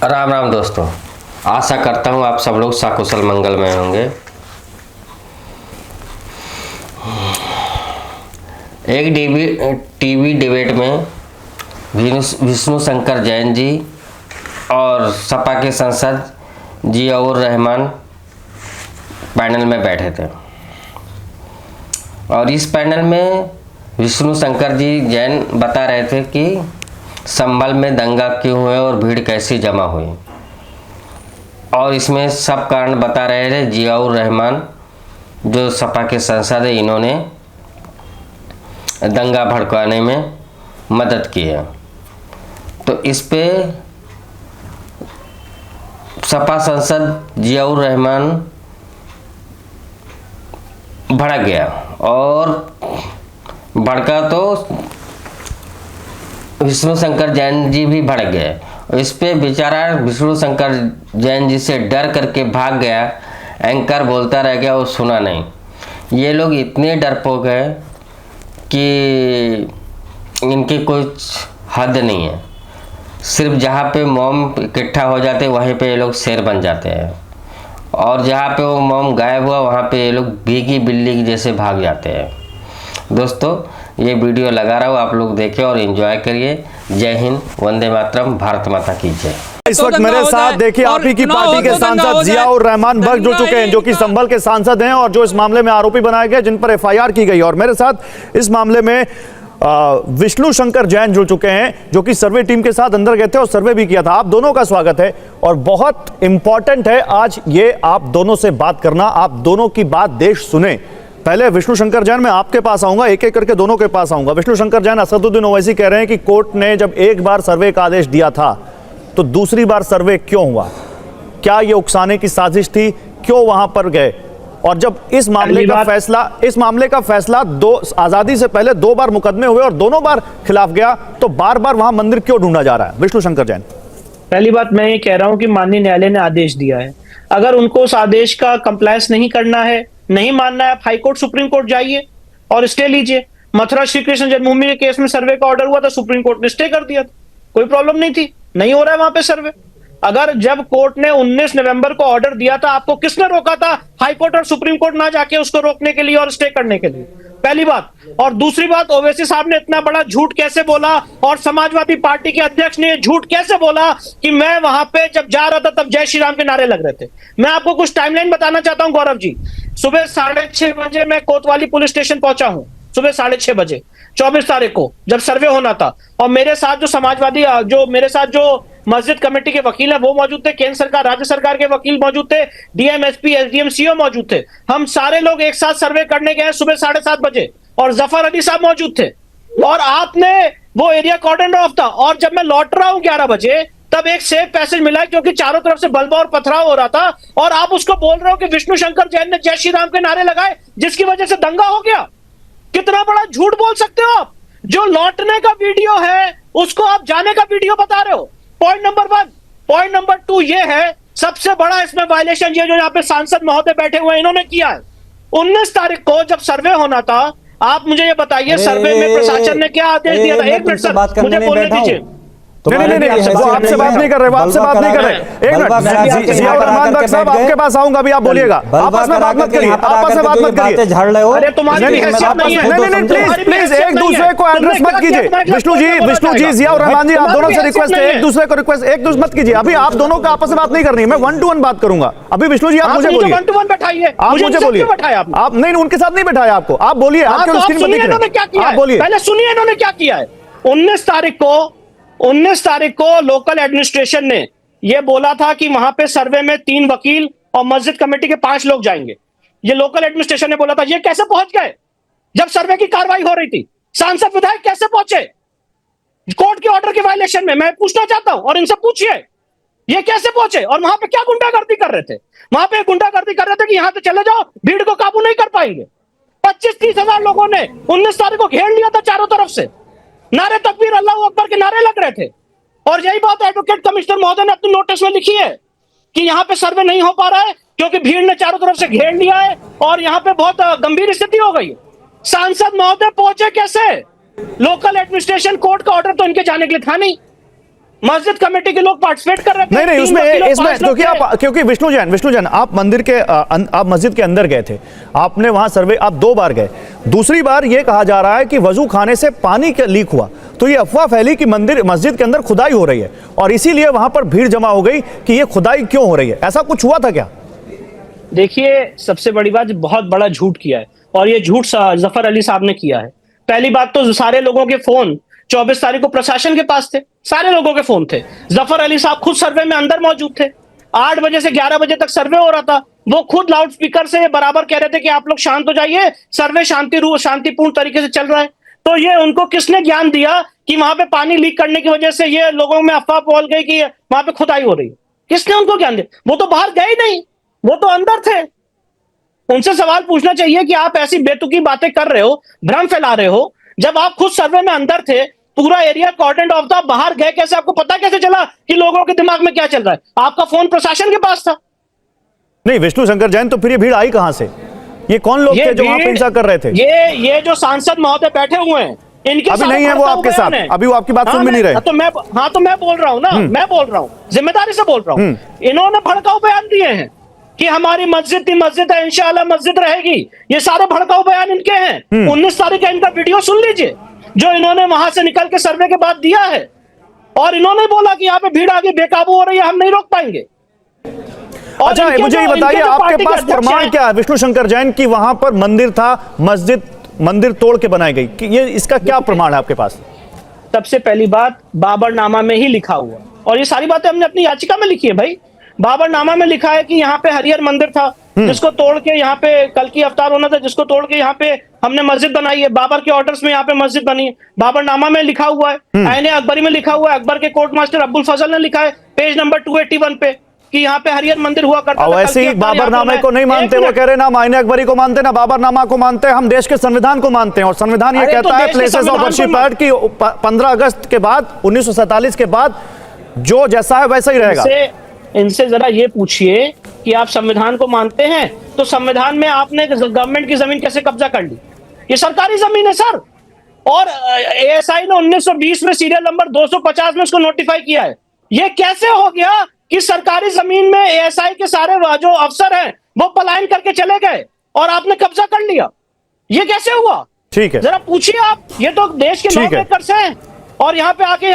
राम राम दोस्तों, आशा करता हूँ आप सब लोग सकुशल मंगल में होंगे। एक टीवी डिबेट में विष्णु शंकर जैन जी और सपा के सांसद जियाउर रहमान पैनल में बैठे थे और इस पैनल में विष्णु शंकर जी जैन बता रहे थे कि संभल में दंगा क्यों हुए और भीड़ कैसी जमा हुई, और इसमें सब कारण बता रहे थे जियाउर रहमान जो सपा के सांसद है, इन्होंने दंगा भड़काने में मदद की है। तो इस पे सपा सांसद जियाउर रहमान भड़क गया और भड़का तो विष्णु शंकर जैन जी भी भड़क गए। इस पे बेचारा विष्णु शंकर जैन जी से डर करके भाग गया। एंकर बोलता रह गया, वो सुना नहीं। ये लोग इतने डरपोक हैं कि इनकी कुछ हद नहीं है। सिर्फ जहाँ पे मॉम इकट्ठा हो जाते वहीं पे ये लोग शेर बन जाते हैं, और जहाँ पे वो मॉम गायब हुआ वहाँ पे ये लोग भीगी बिल्ली जैसे भाग जाते हैं। दोस्तों, ये वीडियो लगा रहा हूँ, आप लोग देखें और एंजॉय करिए। जय हिंद, वंदे मातरम, भारत माता की जय। इस वक्त मेरे साथ देखिए आप ही की पार्टी के सांसद जियाउर रहमान भगत जुड़ चुके हैं, जो कि संभल के सांसद हैं और जो इस मामले में आरोपी बनाए गए, जिन पर एफआईआर की गई। और मेरे साथ इस मामले में विष्णु शंकर जैन जुड़ चुके हैं, जो कि सर्वे टीम के साथ अंदर गए थे और सर्वे भी किया था। आप दोनों का स्वागत है और बहुत इंपॉर्टेंट है आज ये आप दोनों से बात करना, आप दोनों की बात देश सुने। पहले विष्णु शंकर जैन, मैं आपके पास आऊंगा, एक एक करके दोनों के पास आऊंगा। विष्णु शंकर जैन, असदुद्दीन ओवैसी कह रहे हैं कि कोर्ट ने जब एक बार सर्वे का आदेश दिया था तो दूसरी बार सर्वे क्यों हुआ? क्या यह उकसाने की साजिश थी? क्यों वहां पर गए? और जब इस मामले का फैसला दो आजादी से पहले 2 बार मुकदमे हुए और दोनों बार खिलाफ गया, तो बार बार वहां मंदिर क्यों ढूंढा जा रहा है? विष्णु शंकर जैन। पहली बात मैं ये कह रहा हूं कि माननीय न्यायालय ने आदेश दिया है, अगर उनको उस आदेश का कंप्लायंस नहीं करना है, नहीं मानना है, आप हाईकोर्ट सुप्रीम कोर्ट जाइए और स्टे लीजिए। मथुरा श्री कृष्ण जन्मभूमि के केस में सर्वे का ऑर्डर हुआ था, सुप्रीम कोर्ट ने स्टे कर दिया था, कोई प्रॉब्लम नहीं थी, नहीं हो रहा है वहां पे सर्वे। अगर जब कोर्ट ने 19 नवंबर को ऑर्डर दिया था, आपको किसने रोका था हाईकोर्ट और सुप्रीम कोर्ट ना जाके उसको रोकने के लिए और स्टे करने के लिए? पहली बात। और दूसरी बात, ओवैसी साहब ने इतना बड़ा झूठ कैसे बोला और समाजवादी पार्टी के अध्यक्ष ने झूठ कैसे बोला कि मैं वहां पे जब जा रहा था तब जय श्री राम के नारे लग रहे थे? मैं आपको कुछ टाइमलाइन बताना चाहता हूं गौरव जी। सुबह 6:30 बजे मैं कोतवाली पुलिस स्टेशन पहुंचा हूं, सुबह 6:30 बजे 24 तारीख को, जब सर्वे होना था। और मेरे साथ जो समाजवादी मेरे साथ जो मस्जिद कमेटी के वकील है वो मौजूद थे, केंद्र सरकार राज्य सरकार के वकील मौजूद थे, डीएम एसपी एसडीएम सीओ मौजूद थे। हम सारे लोग एक साथ सर्वे करने गए सुबह 7:30 बजे और जफर अली साहब मौजूद थे और आपने वो एरिया कॉर्डन ऑफ था। और जब मैं लौट रहा हूं 11 बजे तब एक सेफ पैसेज मिला क्योंकि चारों तरफ से बल्बा और पथराव हो रहा था, और आप उसको बोल रहे हो कि विष्णु शंकर जैन ने जय श्री राम के नारे लगाए जिसकी वजह से दंगा हो गया। कितना बड़ा झूठ बोल सकते हो आप? जो लौटने का वीडियो है उसको आप जाने का वीडियो बता रहे हो। Point number 1। पॉइंट नंबर 2 ये है, सबसे बड़ा इसमें वायलेशन ये जो यहाँ पे सांसद महोदय बैठे हुए हैं इन्होंने किया है। 19 तारीख को जब सर्वे होना था, आप मुझे ये बताइए सर्वे में प्रशासन ने क्या आदेश दिया था? 1 मिनट सर, मुझे बोलने दीजिए। नहीं, वो आपसे बात नहीं कर रहे, वो आपसे बात नहीं कर रहे। एक मिनट, जियाउर रहमान भगत साहब आपके पास आऊंगा, अभी आप बोलिएगा। आपस में बात मत करिए, आपस में बात मत करिए। अरे तुम्हारी हैसियत नहीं है। नहीं, प्लीज एक दूसरे को एड्रेस मत कीजिए। विष्णु जी, जियाउर रहमान जी, आप दोनों से रिक्वेस्ट है, एक दूसरे को रिक्वेस्ट, एक दूसरे मत कीजिए। अभी आप दोनों का आपस में बात नहीं करनी है, मैं 1 to 1 बात करूंगा। अभी विष्णु जी आप मुझे बोलिए, 1 to 1 बैठाइए, आप मुझे बोलिए। आप नहीं, उनके साथ नहीं बैठाया आपको, आप बोलिए, आपके स्क्रीन पर दिख रहा है, आप बोलिए। पहले सुनिए इन्होंने क्या किया है। 19 तारीख को लोकल एडमिनिस्ट्रेशन ने यह बोला था कि वहां पे सर्वे में 3 वकील और मस्जिद कमेटी के 5 लोग जाएंगे। ये लोकल एडमिनिस्ट्रेशन ने बोला था। ये कैसे पहुंच गए जब सर्वे की कार्रवाई हो रही थी? सांसद विधायक कैसे पहुंचे कोर्ट के ऑर्डर के वायलेशन में? मैं पूछना चाहता हूं और इनसे पूछिए ये कैसे पहुंचे और वहां पे क्या गुंडागर्दी कर रहे थे? वहां पे गुंडागर्दी कर रहे थे कि यहां से चले जाओ, भीड़ को काबू नहीं कर पाएंगे। 25-30 हजार लोगों ने 19 तारीख को घेर लिया था चारों तरफ से, नारे तकबीर अल्लाह अकबर के नारे लग रहे थे। और यही बात एडवोकेट कमिश्नर महोदय ने अपने नोटिस में लिखी है कि यहां पे सर्वे नहीं हो पा रहा है क्योंकि भीड़ ने चारों तरफ से घेर लिया है और यहां पे बहुत गंभीर स्थिति हो गई। सांसद महोदय पहुंचे कैसे? लोकल एडमिनिस्ट्रेशन कोर्ट का ऑर्डर तो इनके जाने के लिए था नहीं। मस्जिद कमेटी के लोग पार्टिसिपेट कर रहे थे। नहीं, 3 वकील और 5 क्योंकि लोग थे। क्योंकि विष्णु जैन आप आप मस्जिद के अंदर गए थे, आपने वहां सर्वे, आप 2 बार गए। दूसरी बार यह कहा जा रहा है कि वजू खाने से पानी लीक हुआ, तो ये अफवाह फैली कि मस्जिद के अंदर खुदाई हो रही है और इसीलिए वहां पर भीड़ जमा हो गई कि ये खुदाई क्यों हो रही है। ऐसा कुछ हुआ था क्या? देखिए, सबसे बड़ी बात, बहुत बड़ा झूठ किया है और ये झूठ जफर अली साहब ने किया है। पहली बात तो सारे लोगों के फोन 24 तारीख को प्रशासन के पास थे, सारे लोगों के फोन थे। जफर अली साहब खुद सर्वे में अंदर मौजूद थे। 8 बजे से 11 बजे तक सर्वे हो रहा था। वो खुद लाउड स्पीकर से बराबर कह रहे थे कि आप लोग शांत हो जाइए, सर्वे शांतिपूर्ण तरीके से चल रहा है। तो ये उनको किसने ज्ञान दिया कि वहां पे पानी लीक करने की वजह से ये लोगों में अफवाह फैल गई कि वहां पे खुदाई हो रही है? किसने उनको ज्ञान दिया? वो तो बाहर गए नहीं, वो तो अंदर थे। उनसे सवाल पूछना चाहिए कि आप ऐसी बेतुकी बातें कर रहे हो, भ्रम फैला रहे हो, जब आप खुद सर्वे में अंदर थे, पूरा एरिया कॉर्डन ऑफ था, बाहर गए कैसे? आपको पता कैसे चला कि लोगों के दिमाग में क्या चल रहा है? आपका फोन प्रशासन के पास था। नहीं विष्णु शंकर जैन, तो फिर ये भीड़ आई कहां से? ये कौन लोग थे जो वहां पे हिंसा कर रहे थे? ये जो सांसद महोदय बैठे हुए हैं, इनके अभी नहीं है वो आपके साथ, अभी वो आपकी बात सुन भी नहीं रहे। तो मैं बोल रहा हूं ना, मैं बोल रहा हूं, जिम्मेदारी से बोल रहा हूं। इन्होंने भड़काऊ बयान दिए हैं कि हमारी मस्जिद थी, मस्जिद है, इंशाल्लाह मस्जिद रहेगी। ये सारे भड़काऊ बयान इनके हैं। 19 तारीख का इनका वीडियो सुन लीजिए, जो इन्होंने वहां से निकल के सर्वे के बाद दिया है। और इन्होंने बोला कि यहाँ पे भीड़ आगे बेकाबू हो रही है, हम नहीं रोक पाएंगे। अच्छा, मुझे ये बताइए, आपके पास प्रमाण क्या है विष्णु शंकर जैन की वहां पर मंदिर था, मंदिर तोड़ के बनाई गई, कि ये इसका क्या प्रमाण है आपके पास? सबसे पहली बात, बाबरनामा में ही लिखा हुआ, और ये सारी बातें हमने अपनी याचिका में लिखी है भाई। बाबरनामा में लिखा है कि यहाँ पे हरिहर मंदिर था, जिसको तोड़ के यहाँ पे कल की अवतार होना था, जिसको तोड़ के यहाँ पे हमने मस्जिद बनाई है। बाबर के ऑर्डर्स में यहाँ पे मस्जिद बनी है, बाबरनामा में लिखा हुआ है। आईने अकबरी में लिखा हुआ है, अकबर के कोर्ट मास्टर अब्बुल फजल ने लिखा है पेज नंबर 281 पे कि यहाँ पे हरिहर मंदिर हुआ करता था। वैसे ही बाबरनामे को नहीं मानते, वो कह रहे ना आईने अकबरी को मानते ना बाबरनामा को मानते, हम देश के संविधान को मानते हैं। और संविधान ये कहता है प्लेसेस ऑफ वर्शिप की 15 अगस्त के बाद 1947 के बाद जो जैसा है वैसा ही रहेगा। इनसे जरा ये पूछिए कि आप संविधान को मानते हैं, तो संविधान में आपने गवर्नमेंट की जमीन कैसे कब्जा कर ली? ये सरकारी जमीन है सर। और एएसआई ने 1920 में सीरियल नंबर 250 में इसको नोटिफाई किया है। ये कैसे हो गया कि सरकारी जमीन में एएसआई के सारे जो अफसर हैं वो पलायन करके चले गए और आपने कब्जा कर लिया? ये कैसे हुआ? ठीक है, जरा पूछिए आप। ये तो देश के लॉ मेकर्स हैं और यहाँ पे आके